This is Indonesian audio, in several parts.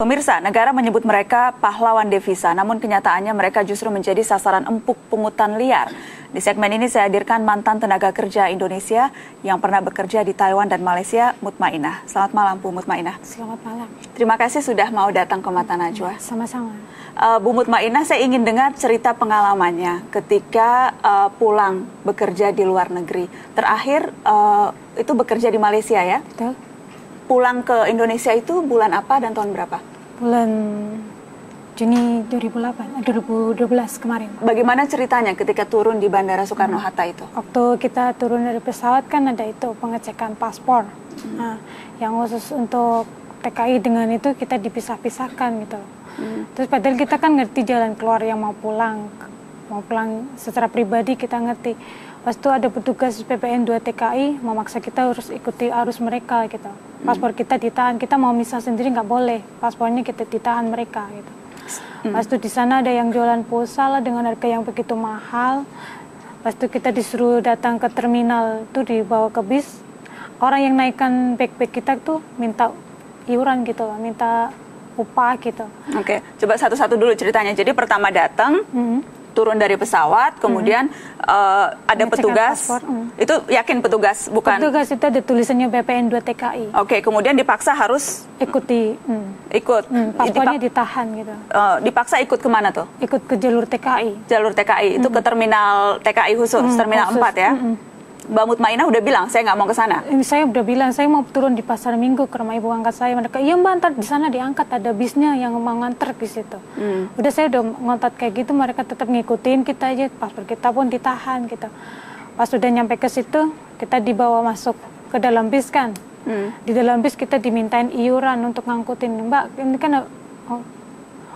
Pemirsa, negara menyebut mereka pahlawan devisa, namun kenyataannya mereka justru menjadi sasaran empuk pungutan liar. Di segmen ini saya hadirkan mantan tenaga kerja Indonesia yang pernah bekerja di Taiwan dan Malaysia, Mutmainah. Selamat malam, Bu Mutmainah. Selamat malam. Terima kasih sudah mau datang ke Mata Najwa. Sama-sama. Bu Mutmainah, saya ingin dengar cerita pengalamannya ketika pulang bekerja di luar negeri. Terakhir itu bekerja di Malaysia ya? Betul. Pulang ke Indonesia itu bulan apa dan tahun berapa? Bulan Juni 2012 kemarin. Bagaimana ceritanya ketika turun di Bandara Soekarno-Hatta itu? Waktu kita turun dari pesawat kan ada itu pengecekan paspor. Nah, yang khusus untuk TKI dengan itu kita dipisah-pisahkan gitu. Terus padahal kita kan ngerti jalan keluar yang mau pulang secara pribadi kita ngerti. Pas itu ada petugas PPN 2 TKI memaksa kita harus ikuti arus mereka gitu. Paspor kita ditahan, kita mau misah sendiri nggak boleh. Paspornya kita ditahan mereka gitu. Pas itu di sana ada yang jualan pulsa lah dengan harga yang begitu mahal. Pas itu kita disuruh datang ke terminal tuh dibawa ke bis. Orang yang naikkan backpack kita tuh minta iuran gitu lah, minta upah gitu. Oke, coba satu-satu dulu ceritanya. Jadi pertama datang, turun dari pesawat, kemudian ada petugas. Itu yakin petugas, bukan? Petugas itu ada tulisannya BPN 2 TKI. Oke, kemudian dipaksa harus ikuti. Ikut. Paspornya ditahan gitu. Dipaksa ikut kemana tuh? Ikut ke jalur TKI. Jalur TKI, itu ke terminal TKI khusus, terminal khusus. 4 ya? Mbak Mutmainah udah bilang, saya nggak mau ke sana. Saya udah bilang, saya mau turun di Pasar Minggu ke rumah ibu angkat saya. Mereka, iya mbak, ntar di sana diangkat, ada bisnya yang mau nganter di situ. Udah saya udah ngontat kayak gitu, mereka tetap ngikutin kita aja, paspor kita pun ditahan gitu. Pas udah nyampe ke situ, kita dibawa masuk ke dalam bis kan. Di dalam bis kita dimintain iuran untuk ngangkutin. Mbak, ini kan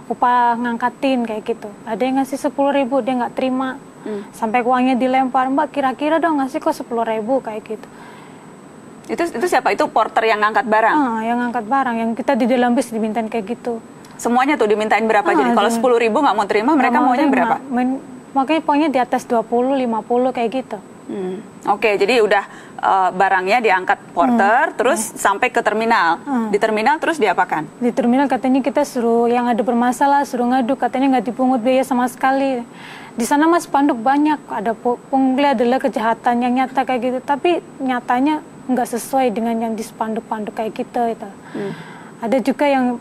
upah ngangkatin kayak gitu. Ada yang ngasih 10.000, dia nggak terima. Sampai uangnya dilempar, mbak kira-kira dong ngasih kok 10.000 kayak gitu. Itu siapa? Itu porter yang ngangkat barang? Yang ngangkat barang, yang kita di dalam bis dimintain kayak gitu. Semuanya tuh dimintain berapa? Jadi kalau 10.000 nggak mau terima, mereka maunya berapa? Makanya pokoknya di atas 20, 50 kayak gitu. Oke, jadi udah barangnya diangkat porter, terus sampai ke terminal. Di terminal terus diapakan? Di terminal katanya kita suruh yang ada bermasalah, suruh ngadu, katanya nggak dipungut biaya sama sekali. Di sana mas spanduk banyak, ada pungli adalah kejahatan yang nyata kayak gitu, tapi nyatanya nggak sesuai dengan yang di spanduk-spanduk kayak gitu. Itu. Ada juga yang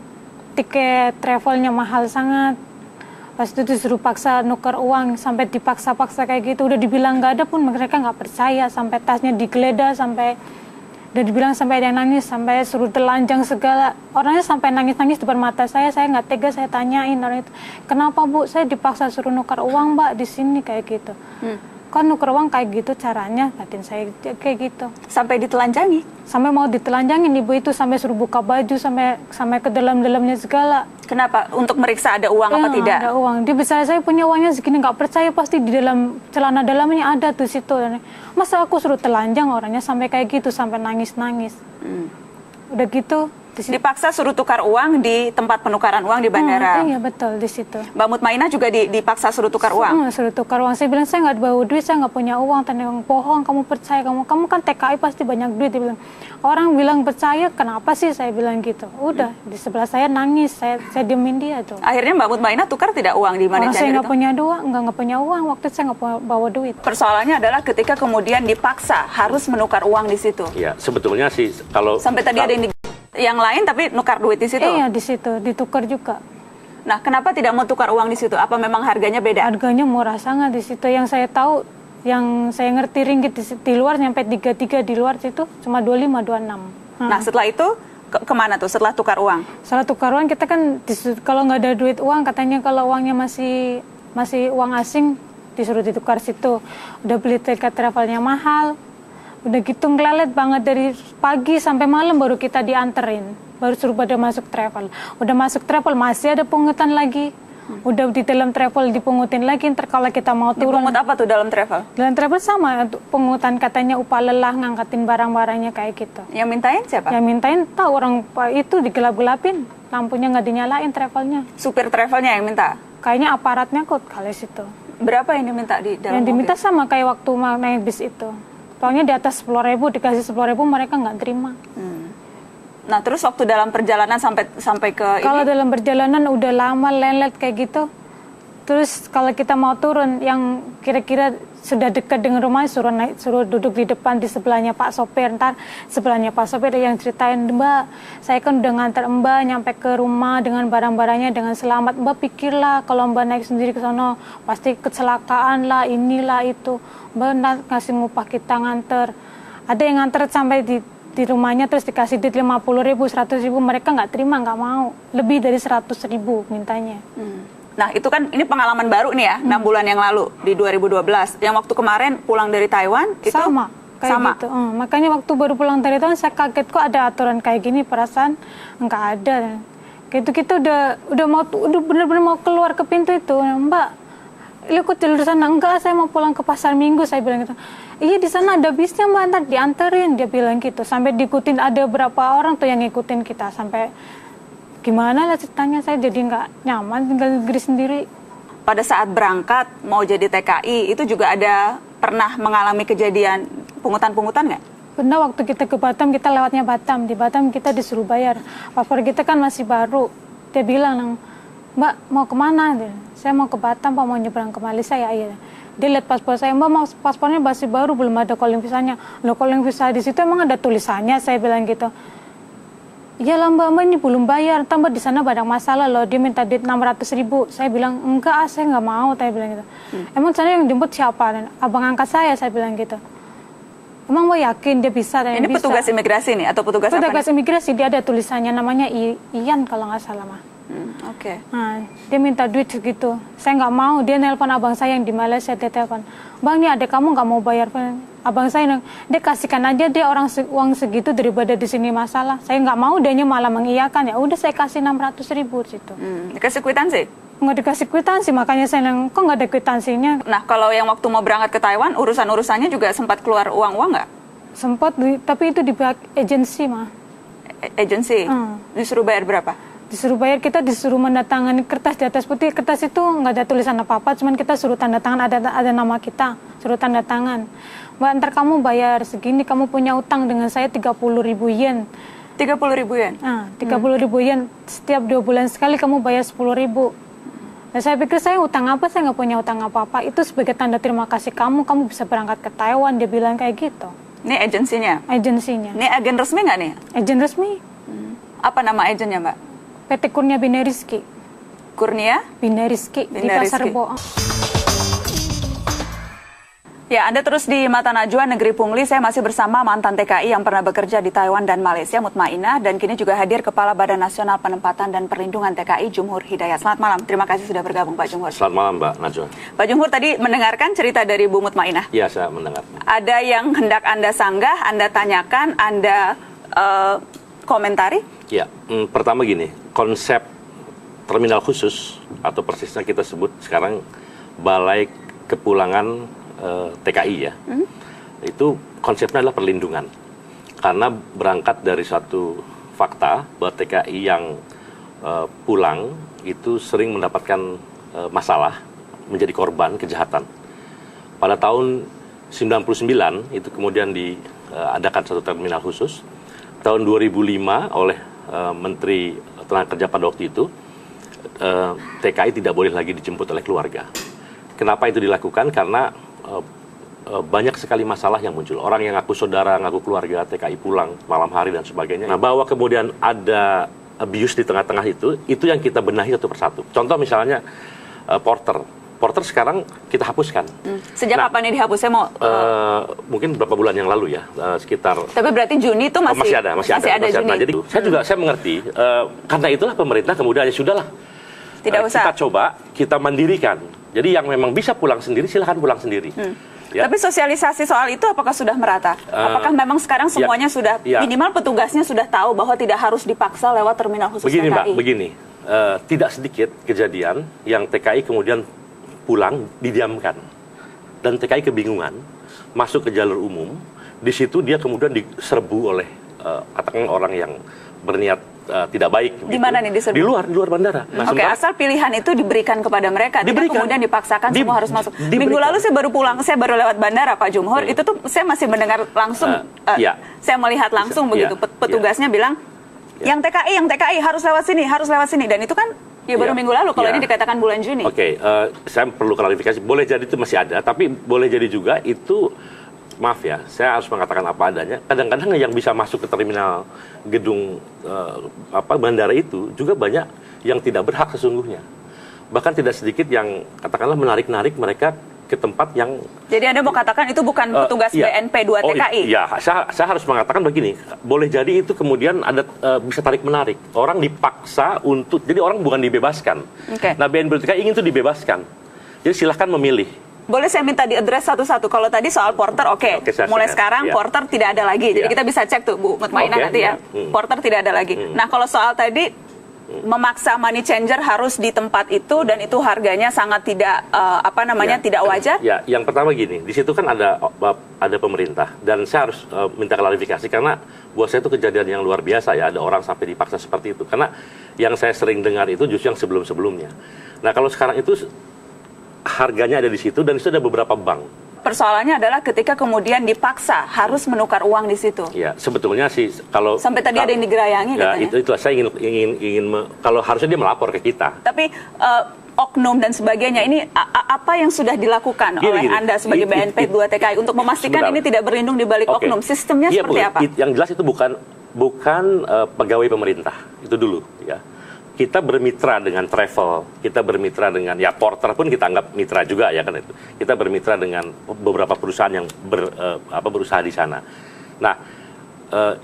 tiket travelnya mahal sangat, pas itu disuruh paksa nuker uang, sampai dipaksa-paksa kayak gitu, udah dibilang nggak ada pun mereka nggak percaya, sampai tasnya digeledah, sampai udah dibilang sampai ada yang nangis, sampai suruh telanjang segala. Orangnya sampai nangis-nangis depan mata saya nggak tega, saya tanyain orang itu, kenapa bu, saya dipaksa suruh nuker uang mbak di sini kayak gitu. Kan nuker uang kayak gitu caranya, batin saya kayak gitu. Sampai ditelanjangi? Sampai mau ditelanjangin ibu itu, sampai suruh buka baju, sampai ke dalam-dalamnya segala. Kenapa? Untuk meriksa ada uang apa tidak? Ada uang. Dia bisa saya punya uangnya segini, nggak percaya pasti di dalam celana dalamnya ada tuh situ. Masa aku suruh telanjang orangnya sampai kayak gitu, sampai nangis-nangis. Udah gitu. Dipaksa suruh tukar uang di tempat penukaran uang di bandara. Iya betul, di situ. Mbak Mutmainah juga dipaksa suruh tukar uang? Suruh tukar uang. Saya bilang, saya nggak bawa duit, saya nggak punya uang. Tanya yang bohong, kamu percaya, kamu kan TKI pasti banyak duit. Dia bilang, orang bilang percaya, kenapa sih saya bilang gitu. Udah, di sebelah saya nangis, saya diemin dia tuh. Akhirnya Mbak Mutmainah tukar tidak uang di mana? Saya nggak punya nggak punya uang, waktu itu saya nggak bawa duit. Persoalannya adalah ketika kemudian dipaksa harus menukar uang di situ. Iya, sebetulnya sih kalau... Sampai tadi ada yang lain tapi nukar duit di situ? Iya, di situ, ditukar juga. Nah, kenapa tidak mau tukar uang di situ? Apa memang harganya beda? Harganya murah sangat di situ. Yang saya tahu, yang saya ngerti ringgit di luar sampai 33 di luar situ cuma 25, 26. Nah, setelah itu kemana tuh? Setelah tukar uang? Setelah tukar uang kita kan kalau nggak ada duit uang, katanya kalau uangnya masih uang asing disuruh ditukar situ. Udah beli tiket travelnya mahal. Udah gitu ngelelet banget dari pagi sampai malam baru kita dianterin. Baru suruh pada masuk travel. Udah masuk travel masih ada pungutan lagi. Udah di dalam travel dipungutin lagi. Ntar kalau kita mau turun. Dipungut apa tuh dalam travel? Dalam travel sama. Pungutan katanya upah lelah ngangkatin barang-barangnya kayak gitu. Yang mintain siapa? Yang mintain tahu orang itu digelap-gelapin. Lampunya nggak dinyalain travelnya. Supir travelnya yang minta? Kayaknya aparatnya kok kali situ. Berapa yang diminta di dalam Yang diminta mobil? Sama kayak waktu naik bis itu. Pokoknya di atas 10.000, dikasih 10.000 mereka nggak terima. Nah, terus waktu dalam perjalanan sampai ke Kalau ini, dalam perjalanan udah lama lelet kayak gitu. Terus kalau kita mau turun yang kira-kira sudah dekat dengan rumah, suruh duduk di depan di sebelahnya Pak Sopir. Ntar sebelahnya Pak Sopir yang ceritain, Mbak, saya kan udah nganter Mbak nyampe ke rumah dengan barang-barangnya dengan selamat. Mbak pikirlah kalau Mbak naik sendiri ke sono pasti kecelakaan lah, inilah itu. Mbak ngasih ngupah kita nganter. Ada yang nganter sampai di rumahnya terus dikasih duit 50.000, 100.000, mereka nggak terima, nggak mau. Lebih dari 100.000 mintanya. Nah, itu kan ini pengalaman baru nih ya, 6 bulan yang lalu di 2012. Yang waktu kemarin pulang dari Taiwan itu Sama. Kayak sama. gitu. Makanya waktu baru pulang dari Taiwan saya kaget kok ada aturan kayak gini, perasaan nggak ada. Gitu-gitu udah bener-bener mau keluar ke pintu itu, Mbak, ikut jalur sana. Enggak, saya mau pulang ke Pasar Minggu, saya bilang gitu. Iya, di sana ada bisnya Mbak, ntar dianterin, dia bilang gitu. Sampai diikutin, ada berapa orang tuh yang ngikutin kita sampai gimana lah ceritanya, saya jadi nggak nyaman tinggal di negeri sendiri. Pada saat berangkat mau jadi TKI itu juga ada pernah mengalami kejadian pungutan-pungutan nggak? Benar, waktu kita ke Batam, kita lewatnya Batam. Di Batam kita disuruh bayar. Paspor kita kan masih baru. Dia bilang, Mbak mau kemana? Saya mau ke Batam, Pak, mau nyebrang ke Malaysia. Ya iya. Dia lihat paspor saya, Mbak mau paspornya masih baru, belum ada calling visanya. Loh, calling visa di situ emang ada tulisannya, saya bilang gitu. Iya lah Mbak, ini belum bayar, tambah di sana banyak masalah loh, dia minta duit 600.000. Saya bilang, enggak, saya nggak mau, saya bilang gitu. Emang sana yang jemput siapa? Abang angkat saya bilang gitu. Emang Mbak yakin dia bisa? Ini bisa. petugas imigrasi nih atau petugas apa? Petugas imigrasi, dia ada tulisannya namanya Ian kalau nggak salah mah. Oke. Nah, dia minta duit segitu. Saya nggak mau, dia nelpon abang saya yang di Malaysia, dia telepon. Bang, nih adek kamu nggak mau bayar. Abang saya, dia kasihkan aja dia uang segitu daripada di sini masalah. Saya nggak mau, dianya malah mengiyakan. Ya udah saya kasih 600.000 situ. Dikasih kwitansi? Nggak dikasih kwitansi, makanya saya bilang, kok nggak ada kwitansinya? Nah, kalau yang waktu mau berangkat ke Taiwan, urusan-urusannya juga sempat keluar uang-uang nggak? Sempat, tapi itu di pihak agensi mah. Agensi? Disuruh bayar berapa? Disuruh bayar, kita disuruh mendatangani kertas di atas putih. Kertas itu nggak ada tulisan apa-apa, cuman kita suruh tanda tangan, ada nama kita, suruh tanda tangan. Mbak, ntar kamu bayar segini, kamu punya utang dengan saya 30.000 yen. 30.000 yen? 30.000 yen, setiap 2 bulan sekali kamu bayar 10.000. Nah, saya pikir saya utang apa, saya nggak punya utang apa-apa. Itu sebagai tanda terima kasih kamu bisa berangkat ke Taiwan, dia bilang kayak gitu. Ini agensinya? Agensinya. Ini agen resmi nggak nih? Agen resmi. Apa nama agennya Mbak? PT Kurnia Bina Rizky. Kurnia? Bina Rizky di Pasar Rebo. Ya, Anda terus di Mata Najwa Negeri Pungli. Saya masih bersama mantan TKI yang pernah bekerja di Taiwan dan Malaysia, Mutmainah, dan kini juga hadir Kepala Badan Nasional Penempatan dan Perlindungan TKI, Jumhur Hidayat. Selamat malam, terima kasih sudah bergabung Pak Jumhur. Selamat malam Mbak Najwa. Pak Jumhur tadi mendengarkan cerita dari Bu Mutmainah. Iya, saya mendengar. Ada yang hendak Anda sanggah, Anda tanyakan, Anda komentari? Ya, pertama gini, konsep terminal khusus atau persisnya kita sebut sekarang Balai Kepulangan TKI ya, itu konsepnya adalah perlindungan. Karena berangkat dari satu fakta bahwa TKI yang pulang itu sering mendapatkan masalah, menjadi korban kejahatan. Pada tahun 99 itu kemudian diadakan satu terminal khusus. Tahun 2005 oleh Menteri Tenaga Kerja pada waktu itu, TKI tidak boleh lagi dijemput oleh keluarga. Kenapa itu dilakukan? Karena banyak sekali masalah yang muncul. Orang yang ngaku saudara, ngaku keluarga, TKI pulang malam hari dan sebagainya. Nah, bahwa kemudian ada abuse di tengah-tengah itu yang kita benahi satu persatu. Contoh misalnya Porter sekarang kita hapuskan. Sejak kapan ini dihapus? Saya mau mungkin beberapa bulan yang lalu ya, sekitar. Tapi berarti Juni itu masih ada Juni. Nah, jadi saya mengerti karena itulah pemerintah kemudian ya sudahlah. Tidak usah. Kita coba, kita mandirikan. Jadi yang memang bisa pulang sendiri, silahkan pulang sendiri. Ya. Tapi sosialisasi soal itu apakah sudah merata? Apakah memang sekarang semuanya sudah, minimal petugasnya sudah tahu bahwa tidak harus dipaksa lewat terminal khusus begini, TKI? Mbak, begini. Tidak sedikit kejadian yang TKI kemudian pulang, didiamkan. Dan TKI kebingungan, masuk ke jalur umum, di situ dia kemudian diserbu oleh katakan orang yang berniat tidak baik. Di mana nih diserbu? Di luar bandara. Nah, Oke, asal pilihan itu diberikan kepada mereka, tidak kemudian dipaksakan semua harus masuk. Diberikan. Minggu lalu saya baru pulang, saya baru lewat bandara Pak Jumhur, itu tuh saya masih mendengar langsung, saya melihat langsung begitu, petugasnya bilang, Yang TKI harus lewat sini, dan itu kan baru minggu lalu kalau ini dikatakan bulan Juni. Oke, saya perlu klarifikasi. Boleh jadi itu masih ada, tapi boleh jadi juga itu, maaf ya, saya harus mengatakan apa adanya. Kadang-kadang yang bisa masuk ke terminal gedung bandara itu juga banyak yang tidak berhak sesungguhnya. Bahkan tidak sedikit yang katakanlah menarik-narik mereka ke tempat yang... Jadi Anda mau katakan itu bukan petugas BNP 2 TKI? Iya, saya harus mengatakan begini, boleh jadi itu kemudian ada bisa tarik-menarik. Orang dipaksa untuk, jadi orang bukan dibebaskan. Nah, BNP 2 TKI ingin itu dibebaskan. Jadi silahkan memilih. Boleh saya minta diadres satu-satu. Kalau tadi soal Porter, mulai sekarang Porter tidak ada lagi. Jadi kita bisa cek tuh Bu Mutmainah nanti ya. Porter tidak ada lagi. Nah, kalau soal tadi memaksa money changer harus di tempat itu dan itu harganya sangat tidak tidak wajar. Ya, yang pertama gini, di situ kan ada pemerintah dan saya harus minta klarifikasi karena buat saya itu kejadian yang luar biasa ya, ada orang sampai dipaksa seperti itu. Karena yang saya sering dengar itu justru yang sebelum-sebelumnya. Nah, kalau sekarang itu harganya ada di situ dan itu ada beberapa bank. Persoalannya adalah ketika kemudian dipaksa harus menukar uang di situ. Ya, sebetulnya sih kalau sampai tadi ada yang digerayangi ya, katanya. Itu saya ingin kalau harusnya dia melapor ke kita. Tapi oknum dan sebagainya ini apa yang sudah dilakukan oleh Anda sebagai BNP 2 TKI untuk memastikan ini tidak berlindung di balik oknum? Sistemnya seperti apa? Yang jelas itu bukan pegawai pemerintah. Itu dulu ya. Kita bermitra dengan travel, kita bermitra dengan Porter pun kita anggap mitra juga ya kan itu. Kita bermitra dengan beberapa perusahaan yang berusaha di sana. Nah,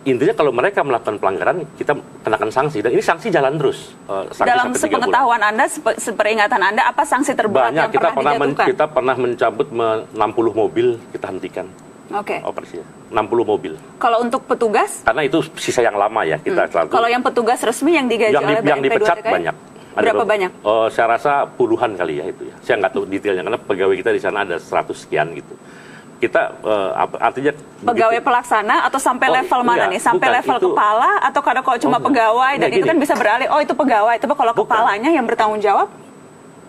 intinya kalau mereka melakukan pelanggaran kita kenakan sanksi dan ini sanksi jalan terus. Dalam sepengetahuan Anda, seperingatan Anda, apa sanksi terberat yang pernah dijatuhkan? Kita pernah mencabut 60 mobil kita hentikan. Operasinya 60 mobil. Kalau untuk petugas? Karena itu sisa yang lama ya kita selalu. Kalau yang petugas resmi yang digaji oleh BNP 2 TKI? Yang dipecat banyak. Berapa banyak? Saya rasa puluhan kali ya itu ya. Saya nggak tahu detailnya karena pegawai kita di sana ada 100 sekian gitu. Kita artinya pegawai pelaksana atau sampai level mana nih? Sampai level kepala atau kalau cuma pegawai dan itu kan bisa beralih. Oh itu pegawai, tapi kalau kepalanya yang bertanggung jawab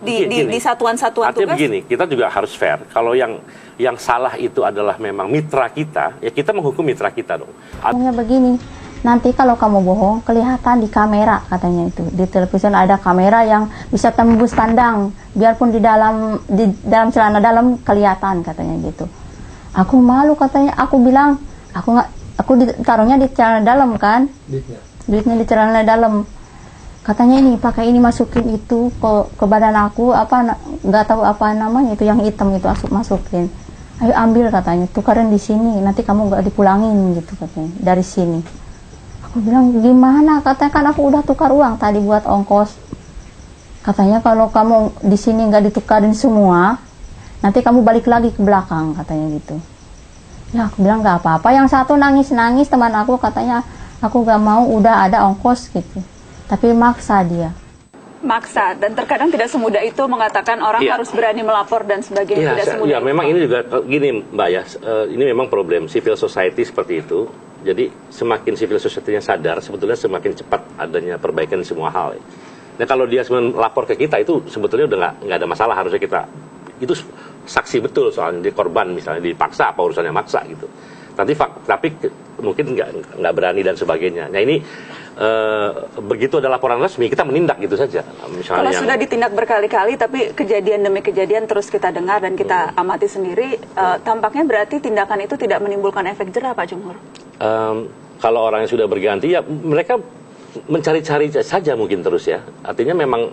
di satuan-satuan tugas. Artinya begini, kita juga harus fair. Kalau yang salah itu adalah memang mitra kita, ya kita menghukum mitra kita dong. Ngomongnya begini, nanti kalau kamu bohong kelihatan di kamera katanya itu. Di televisi ada kamera yang bisa tembus pandang, biarpun di dalam celana dalam kelihatan katanya gitu. Aku malu katanya, aku bilang, aku ditaruhnya di celana dalam kan? Duitnya di celana dalam. Katanya ini pakai ini masukin itu ke badan aku nggak tahu apa namanya itu yang hitam itu masukin. Ayo ambil katanya, tukarin di sini, nanti kamu nggak dipulangin gitu katanya dari sini. Aku bilang gimana? Katanya kan aku udah tukar uang tadi buat ongkos. Katanya kalau kamu di sini nggak ditukarin semua, nanti kamu balik lagi ke belakang katanya gitu. Ya aku bilang nggak apa-apa. Yang satu nangis teman aku katanya aku nggak mau, udah ada ongkos gitu. Tapi maksa dia. Maksa, dan terkadang tidak semudah itu mengatakan orang harus berani melapor dan sebagainya. Tidak semudah itu. Memang ini juga gini Mbak ya, ini memang problem civil society seperti itu. Jadi semakin civil society-nya sadar, sebetulnya semakin cepat adanya perbaikan di semua hal. Nah kalau dia melapor ke kita itu sebetulnya udah nggak ada masalah, harusnya kita itu saksi betul soalnya di korban misalnya dipaksa apa urusannya maksa gitu. Tapi mungkin nggak berani dan sebagainya. Nah ini begitu ada laporan resmi kita menindak gitu saja. Misalnya kalau sudah ditindak berkali-kali tapi kejadian demi kejadian terus kita dengar dan kita amati sendiri, tampaknya berarti tindakan itu tidak menimbulkan efek jerah, Pak Jumhur. Kalau orang yang sudah berganti ya mereka mencari-cari saja mungkin terus ya. Artinya memang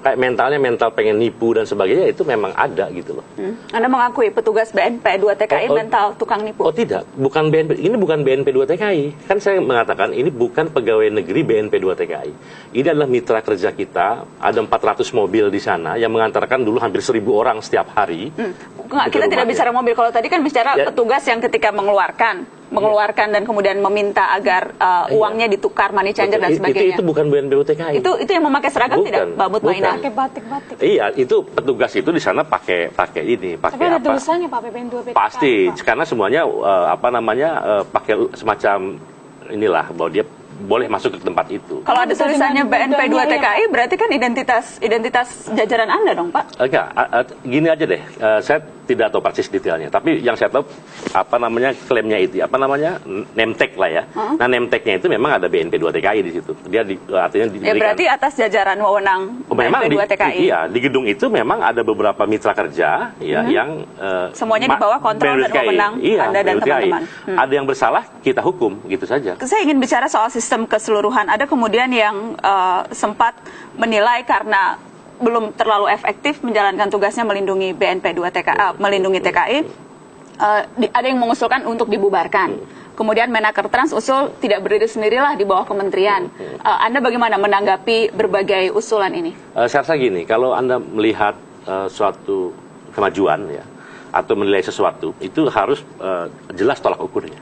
kayak mental pengen nipu dan sebagainya itu memang ada gitu loh. Anda mengakui petugas BNP 2 TKI mental tukang nipu? Oh tidak, bukan BNP, ini bukan BNP 2 TKI. Kan saya mengatakan ini bukan pegawai negeri BNP 2 TKI. Ini adalah mitra kerja kita, ada 400 mobil di sana yang mengantarkan dulu hampir 1.000 orang setiap hari. Kita tidak bicara mobil, kalau tadi kan bicara petugas yang ketika mengeluarkan dan kemudian meminta agar uangnya ditukar, money changer dan sebagainya. Itu bukan BNP 2 TKI. Itu yang memakai seragam bukan, tidak, Mbak Mutmainah? Pakai batik-batik. Iya, itu petugas itu di sana pakai ini, pakai tapi ada apa? tulisannya Pak BPN 2 PTKI. Pasti, karena semuanya pakai semacam inilah bahwa dia boleh masuk ke tempat itu. Kalau ada tulisannya BNP 2 TKI, berarti kan identitas jajaran Anda dong, Pak? Enggak, gini aja deh. Saya tidak tahu persis detailnya. Tapi yang saya tahu klaimnya itu name tag lah ya. Nah, name tag-nya itu memang ada BNP 2 TKI di situ. Dia artinya diberikan. Ya berarti atas jajaran wewenang BNP 2 TKI. Iya, di gedung itu memang ada beberapa mitra kerja ya yang semuanya di bawah kontrol dan wewenang Anda dan teman-teman. Ada yang bersalah, kita hukum, gitu saja. Saya ingin bicara soal sistem keseluruhan. Ada kemudian yang sempat menilai karena belum terlalu efektif menjalankan tugasnya melindungi BNP 2 TKI, melindungi TKI, ada yang mengusulkan untuk dibubarkan. Kemudian Menaker Trans usul tidak berdiri sendirilah di bawah kementerian. Anda bagaimana menanggapi berbagai usulan ini? Saya rasa gini, kalau Anda melihat suatu kemajuan ya, atau menilai sesuatu, itu harus jelas tolak ukurnya.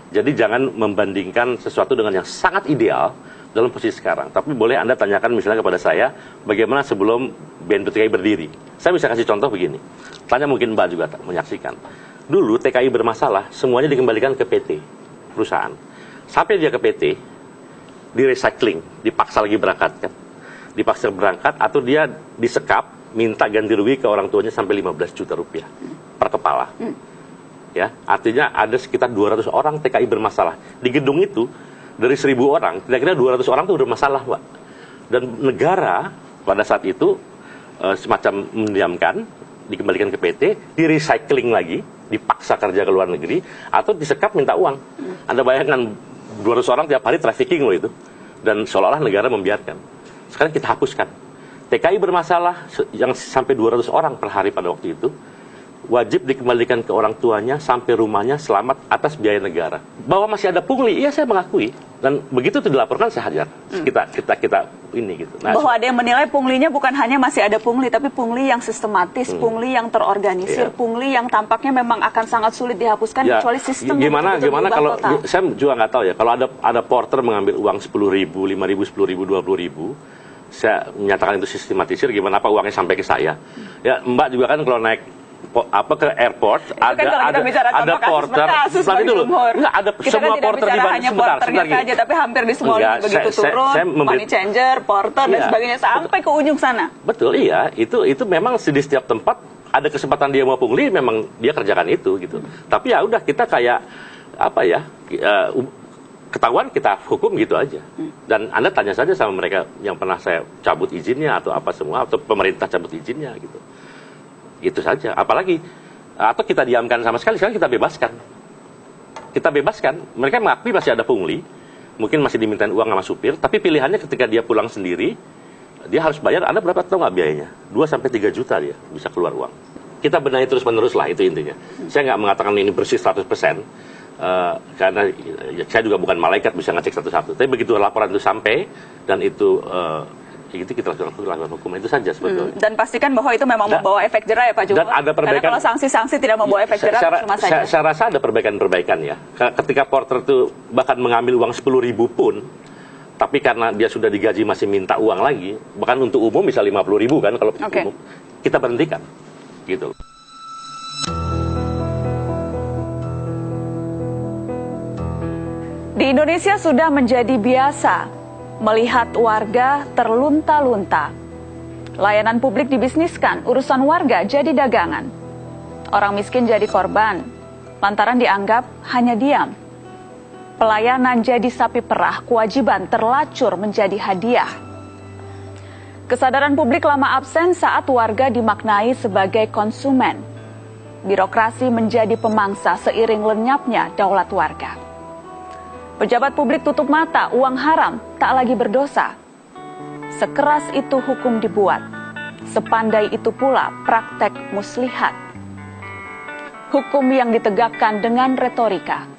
Jadi jangan membandingkan sesuatu dengan yang sangat ideal dalam posisi sekarang. Tapi boleh Anda tanyakan misalnya kepada saya, bagaimana sebelum BNP TKI berdiri. Saya bisa kasih contoh begini. Tanya mungkin Mbak juga menyaksikan. Dulu TKI bermasalah, semuanya dikembalikan ke PT, perusahaan. Sampai dia ke PT, di recycling, dipaksa lagi berangkat kan. Dipaksa berangkat atau dia disekap, minta ganti rugi ke orang tuanya sampai 15 juta rupiah per kepala. Ya, artinya ada sekitar 200 orang TKI bermasalah. Di gedung itu, dari 1.000 orang, kira-kira 200 orang itu udah masalah, Pak. Dan negara pada saat itu semacam mendiamkan, dikembalikan ke PT, di recycling lagi, dipaksa kerja ke luar negeri, atau disekap minta uang. Anda bayangkan 200 orang tiap hari trafficking loh itu. Dan seolah-olah negara membiarkan. Sekarang kita hapuskan. TKI bermasalah yang sampai 200 orang per hari pada waktu itu, wajib dikembalikan ke orang tuanya sampai rumahnya selamat atas biaya negara. Bahwa masih ada pungli, iya saya mengakui. Dan begitu itu dilaporkan saya hajar. Kita ini gitu. Nah, bahwa ada yang menilai punglinya bukan hanya masih ada pungli, tapi pungli yang sistematis, pungli yang terorganisir, pungli yang tampaknya memang akan sangat sulit dihapuskan kecuali sistem. Gimana kalau saya juga nggak tahu ya. Kalau ada porter mengambil uang 10.000, 5.000, 10.000, 20.000, saya menyatakan itu sistematisir. Gimana apa uangnya sampai ke saya? Ya Mbak juga kan kalau naik ke airport itu ada porter nanti dulu ada semua porter di Bandung sebentar saja, tapi hampir di semua begitu turun money changer, porter dan sebagainya sampai ke ujung sana. Betul, iya, itu memang di setiap tempat ada kesempatan dia mau pungli, memang dia kerjakan itu gitu. Tapi ya udah, kita kayak ketahuan kita hukum gitu aja. Dan Anda tanya saja sama mereka yang pernah saya cabut izinnya atau apa semua, atau pemerintah cabut izinnya gitu. Itu saja. Apalagi atau kita diamkan sama sekali, sekarang kita bebaskan. Kita bebaskan. Mereka mengakui masih ada pungli, mungkin masih dimintain uang sama supir, tapi pilihannya ketika dia pulang sendiri, dia harus bayar. Anda berapa tahu nggak biayanya? 2-3 juta dia bisa keluar uang. Kita benahi terus-menerus lah, itu intinya. Saya nggak mengatakan ini bersih 100%, karena saya juga bukan malaikat bisa ngecek satu-satu. Tapi begitu laporan itu sampai, dan itu kita lakukan hukum, itu saja sebetulnya. Dan pastikan bahwa itu memang membawa efek jerah ya Pak Jumbo. Dan ada perbaikan. Karena kalau sanksi-sanksi tidak membawa efek jerah, cuma saja. Saya rasa ada perbaikan-perbaikan ya. Ketika porter itu bahkan mengambil uang 10.000 pun, tapi karena dia sudah digaji masih minta uang lagi, bahkan untuk umum bisa 50.000 kan kalau umum, kita berhentikan, gitu. Di Indonesia sudah menjadi biasa melihat warga terlunta-lunta. Layanan publik dibisniskan, urusan warga jadi dagangan. Orang miskin jadi korban, lantaran dianggap hanya diam. Pelayanan jadi sapi perah, kewajiban terlacur menjadi hadiah. Kesadaran publik lama absen saat warga dimaknai sebagai konsumen. Birokrasi menjadi pemangsa seiring lenyapnya daulat warga. Pejabat publik tutup mata, uang haram tak lagi berdosa. Sekeras itu hukum dibuat, sepandai itu pula praktek muslihat. Hukum yang ditegakkan dengan retorika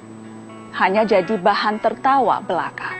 hanya jadi bahan tertawa belaka.